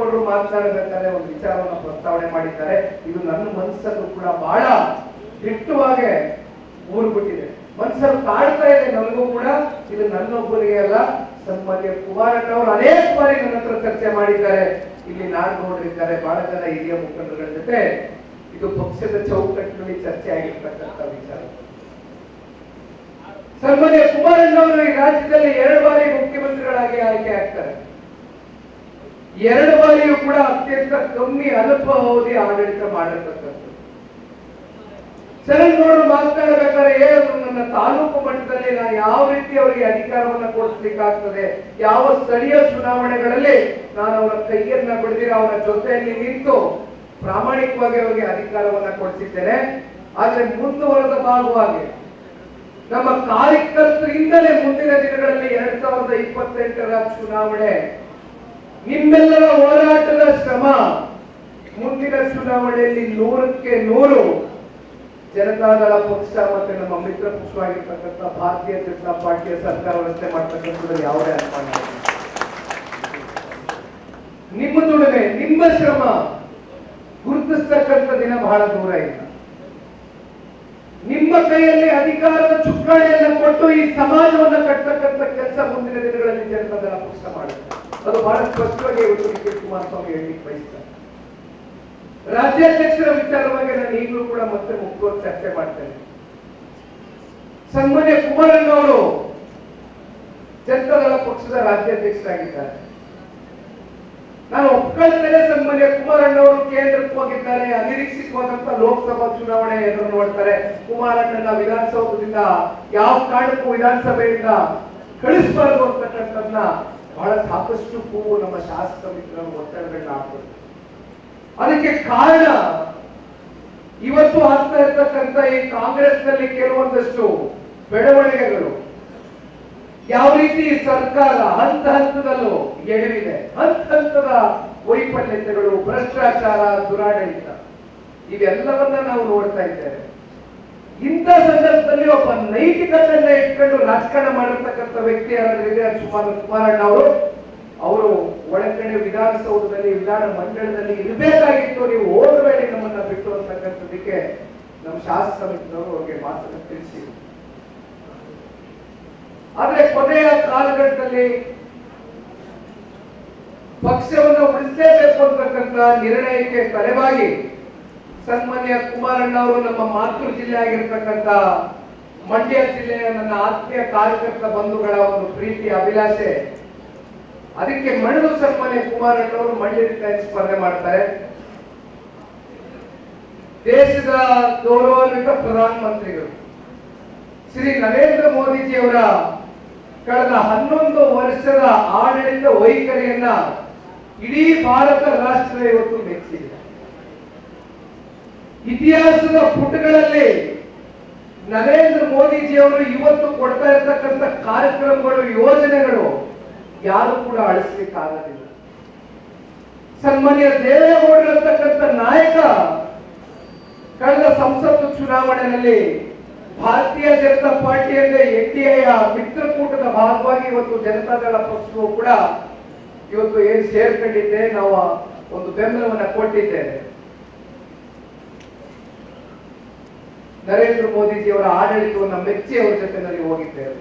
ಗೌಡರು ಮಾತನಾಡಬೇಕಾದ್ರೆ ಒಂದು ವಿಚಾರವನ್ನು ಪ್ರಸ್ತಾವನೆ ಮಾಡಿದ್ದಾರೆ. ಇದು ನನ್ನ ಮನಸ್ಸಲ್ಲೂ ಕೂಡ ಬಹಳ ದಿಟ್ಟವಾಗಿ ಊರ್ಬಿಟ್ಟಿದೆ, ಮನಸ್ಸಲ್ಲಿ ಕಾಡ್ತಾ ಇದೆ ನನಗೂ ಕೂಡ. ಇದು ನನ್ನೊಬ್ಬರಿಗೆ ಅಲ್ಲ, ಸನ್ಮಾನ್ಯ ಕುಮಾರಣ್ಣವರು ಅನೇಕ ಬಾರಿ ನನ್ನ ಹತ್ರ ಚರ್ಚೆ ಮಾಡಿದ್ದಾರೆ. ಇಲ್ಲಿ ನಾಡಗೌಡರಿದ್ದಾರೆ, ಬಹಳ ಜನ ಹಿರಿಯ ಮುಖಂಡರುಗಳ ಜೊತೆ ಇದು ಪಕ್ಷದ ಚೌಕಟ್ಟಿನಲ್ಲಿ ಚರ್ಚೆ ಆಗಿರ್ತಕ್ಕಂಥ ವಿಚಾರ. ಸನ್ಮಾನ್ಯ ಕುಮಾರಣ್ಣವರು ಈ ರಾಜ್ಯದಲ್ಲಿ 2 ಬಾರಿ ಮುಖ್ಯಮಂತ್ರಿಗಳಾಗಿ ಆಯ್ಕೆ ಆಗ್ತಾರೆ. 2 ಬಾರಿಯೂ ಕೂಡ ಅತ್ಯಂತ ಕಮ್ಮಿ ಅಲ್ಪ ಅವಧಿ ಆಡಳಿತ ಮಾಡಿರ್ತಕ್ಕಂಥದ್ದು. ಶರಣಗೌಡರು ಮಾತನಾಡಬೇಕಾದ್ರೆ ಹೇಳಿದ್ರು, ನನ್ನ ತಾಲೂಕು ಮಟ್ಟದಲ್ಲಿ ನಾನು ಯಾವ ರೀತಿ ಅವರಿಗೆ ಅಧಿಕಾರವನ್ನ ಕೊಡಿಸ್ಲಿಕ್ಕಾಗ್ತದೆ, ಯಾವ ಸ್ಥಳೀಯ ಚುನಾವಣೆಗಳಲ್ಲಿ ನಾನು ಅವರ ಕೈಯನ್ನ ಬಿಡದಿರ ಅವರ ಜೊತೆಯಲ್ಲಿ ನಿಂತು ಪ್ರಾಮಾಣಿಕವಾಗಿ ಅವರಿಗೆ ಅಧಿಕಾರವನ್ನ ಕೊಡಿಸಿದ್ದೇನೆ. ಆದ್ರೆ ಮುಂದುವರೆದ ಭಾಗವಾಗಿ ನಮ್ಮ ಕಾರ್ಯಕರ್ತರಿಂದಲೇ ಮುಂದಿನ ದಿನಗಳಲ್ಲಿ 2028ರ ಚುನಾವಣೆ, ನಿಮ್ಮೆಲ್ಲರ ಹೋರಾಟದ ಶ್ರಮ ಮುಂದಿನ ಚುನಾವಣೆಯಲ್ಲಿ 100ಕ್ಕೆ 100 ಜನತಾದಳ ಪಕ್ಷ ಮತ್ತೆ ನಮ್ಮ ಮಿತ್ರ ಪಕ್ಷವಾಗಿರ್ತಕ್ಕಂಥ ಭಾರತೀಯ ಜನತಾ ಪಾರ್ಟಿಯ ಸರ್ಕಾರ ರಚನೆ ಮಾಡ್ತಕ್ಕಂಥದ್ದು ಯಾವುದೇ ಅನುಮಾನ ಇಲ್ಲ. ನಿಮ್ಮ ದುಡಿಮೆ, ನಿಮ್ಮ ಶ್ರಮ ಗುರುತಿಸ್ತಕ್ಕಂಥ ದಿನ ಬಹಳ ದೂರ ಇಲ್ಲ. ನಿಮ್ಮ ಕೈಯಲ್ಲಿ ಅಧಿಕಾರದ ಚುಕ್ಕಾಣಿಯನ್ನು ಕೊಟ್ಟು ಈ ಸಮಾಜವನ್ನು ಕಟ್ಟತಕ್ಕಂಥ ಕೆಲಸ ಮುಂದಿನ ದಿನಗಳಲ್ಲಿ ಜನತಾದಳ ಪಕ್ಷ ಮಾಡುತ್ತೆ. ಅದು ಬಹಳ ಸ್ಪಷ್ಟವಾಗಿ ಇವತ್ತು ಡಿ ಕೆ ಕುಮಾರಸ್ವಾಮಿ ಹೇಳಲಿಕ್ಕೆ ಬಯಸ್ತಾರೆ. ರಾಜ್ಯಾಧ್ಯಕ್ಷರ ವಿಚಾರವಾಗಿ ನಾನು ಈಗಲೂ ಕೂಡ ಮತ್ತೆ ಮುಖ್ಯವಾಗಿ ಚರ್ಚೆ ಮಾಡ್ತೇನೆ. ಸನ್ಮಾನ್ಯ ಕುಮಾರಣ್ಣವರು ಜನತಾದಳ ಪಕ್ಷದ ರಾಜ್ಯಾಧ್ಯಕ್ಷರಾಗಿದ್ದಾರೆ. ನಾನು ಒಪ್ಕೊಳ್ತೇನೆ, ಸನ್ಮಾನ್ಯ ಕುಮಾರಣ್ಣವರು ಕೇಂದ್ರಕ್ಕೆ ಹೋಗಿದ್ದಾರೆ, ಅನಿರೀಕ್ಷಿತವಾದಂತಹ ಲೋಕಸಭಾ ಚುನಾವಣೆ ಎದುರು ನೋಡ್ತಾರೆ. ಕುಮಾರಣ್ಣನ ವಿಧಾನಸೌಧದಿಂದ ಯಾವ ಕಾರಣಕ್ಕೂ ವಿಧಾನಸಭೆಯಿಂದ ಕಳಿಸಬಾರದು ಅಂತಕ್ಕಂಥದ್ದನ್ನ ಬಹಳ ಸಾಕಷ್ಟು ಕೂಗು ನಮ್ಮ ಶಾಸಕ ಮಿತ್ರರು ಒತ್ತಡಗಳನ್ನ ಹಾಕೋದು. ಅದಕ್ಕೆ ಕಾರಣ ಇವತ್ತು ಆಗ್ತಾ ಇರ್ತಕ್ಕಂಥ ಈ ಕಾಂಗ್ರೆಸ್ನಲ್ಲಿ ಕೆಲವೊಂದಷ್ಟು ಬೆಳವಣಿಗೆಗಳು, ಯಾವ ರೀತಿ ಸರ್ಕಾರ ಹಂತ ಹಂತದಲ್ಲೂ ಎಡವಿದೆ, ಹಂತದ ವೈಫಲ್ಯತೆಗಳು, ಭ್ರಷ್ಟಾಚಾರ, ದುರಾಡಳಿತ, ಇವೆಲ್ಲವನ್ನ ನಾವು ನೋಡ್ತಾ ಇದ್ದೇವೆ. ಇಂಥ ಸಂದರ್ಭದಲ್ಲಿ ಒಬ್ಬ ನೈತಿಕತೆಯನ್ನ ಇಟ್ಕೊಂಡು ರಾಜಕಾರಣ ಮಾಡಿರ್ತಕ್ಕಂಥ ವ್ಯಕ್ತಿ ಯಾರಾದ್ರೂ ಕುಮಾರಣ್ಣ ಅವರು ಒಳಗಡೆ ವಿಧಾನಸೌಧದಲ್ಲಿ, ವಿಧಾನ ಮಂಡಳದಲ್ಲಿ ಇರಬೇಕಾಗಿತ್ತು. ನೀವು ಹೋಗಬೇಡಿ ನಮ್ಮನ್ನ ಬಿಟ್ಟು ಅಂತಕ್ಕಂಥದಕ್ಕೆ ನಮ್ಮ ಶಾಸಕ ಮಿತ್ರರು ಅವ್ರಿಗೆ ಮಾತನ್ನು ತಿಳಿಸಿದ್ರು. ಆದ್ರೆ ಕೊನೆಯ ಕಾಲಘಟ್ಟದಲ್ಲಿ ಪಕ್ಷವನ್ನು ಉಳಿಸಲೇಬೇಕು ಅಂತಕ್ಕಂಥ ನಿರ್ಣಯಕ್ಕೆ ತಲೆಬಾಗಿ ಸನ್ಮಾನ್ಯ ಕುಮಾರಣ್ಣ ಅವರು ನಮ್ಮ ಮಾತೃ ಜಿಲ್ಲೆ ಆಗಿರ್ತಕ್ಕಂಥ ಮಂಡ್ಯ ಜಿಲ್ಲೆಯ ನನ್ನ ಆತ್ಮೀಯ ಕಾರ್ಯಕರ್ತ ಬಂಧುಗಳ ಒಂದು ಪ್ರೀತಿ ಅಭಿಲಾಷೆ, ಅದಕ್ಕೆ ಮಣಿದು ಸನ್ಮಾನ್ಯ ಕುಮಾರಣ್ಣವರು ಮಂಡ್ಯದಿಂದ ಸ್ಪರ್ಧೆ ಮಾಡ್ತಾರೆ. ದೇಶದ ಗೌರವಾನ್ವಿತ ಪ್ರಧಾನಮಂತ್ರಿಗಳು ಶ್ರೀ ನರೇಂದ್ರ ಮೋದಿಜಿಯವರ ಕಳೆದ 11 ವರ್ಷದ ಆಡಳಿತ ವೈಖರಿಯನ್ನ ಇಡೀ ಭಾರತ ರಾಷ್ಟ್ರ ಇವತ್ತು ಮೆಚ್ಚಿದೆ. ಇತಿಹಾಸದ ಪುಟಗಳಲ್ಲಿ ನರೇಂದ್ರ ಮೋದಿಜಿಯವರು ಇವತ್ತು ಕೊಡ್ತಾ ಇರತಕ್ಕಂಥ ಕಾರ್ಯಕ್ರಮಗಳು, ಯೋಜನೆಗಳು ಯಾರು ಕೂಡ ಅಳಿಸ್ಲಿಕ್ಕಾಗಲಿಲ್ಲ. ಸನ್ಮಾನ್ಯ ದೇವೇಗೌಡರು ಅಂತಕ್ಕಂಥ ನಾಯಕ ಕಳೆದ ಸಂಸತ್ತು ಚುನಾವಣೆಯಲ್ಲಿ ಭಾರತೀಯ ಜನತಾ ಪಾರ್ಟಿಯಲ್ಲಿ ಎನ್ಡಿಎಯ ಮಿತ್ರಕೂಟದ ಭಾಗವಾಗಿ ಇವತ್ತು ಜನತಾದಳ ಪಕ್ಷವು ಕೂಡ ಇವತ್ತು ಏನ್ ಸೇರ್ಕೊಂಡಿದ್ದೆ, ನಾವು ಒಂದು ಬೆಂಬಲವನ್ನ ಕೊಟ್ಟಿದ್ದೇವೆ. ನರೇಂದ್ರ ಮೋದಿಜಿಯವರ ಆಡಳಿತವನ್ನು ಮೆಚ್ಚಿ ಅವರ ಜೊತೆನಲ್ಲಿ ಹೋಗಿದ್ದೇವೆ.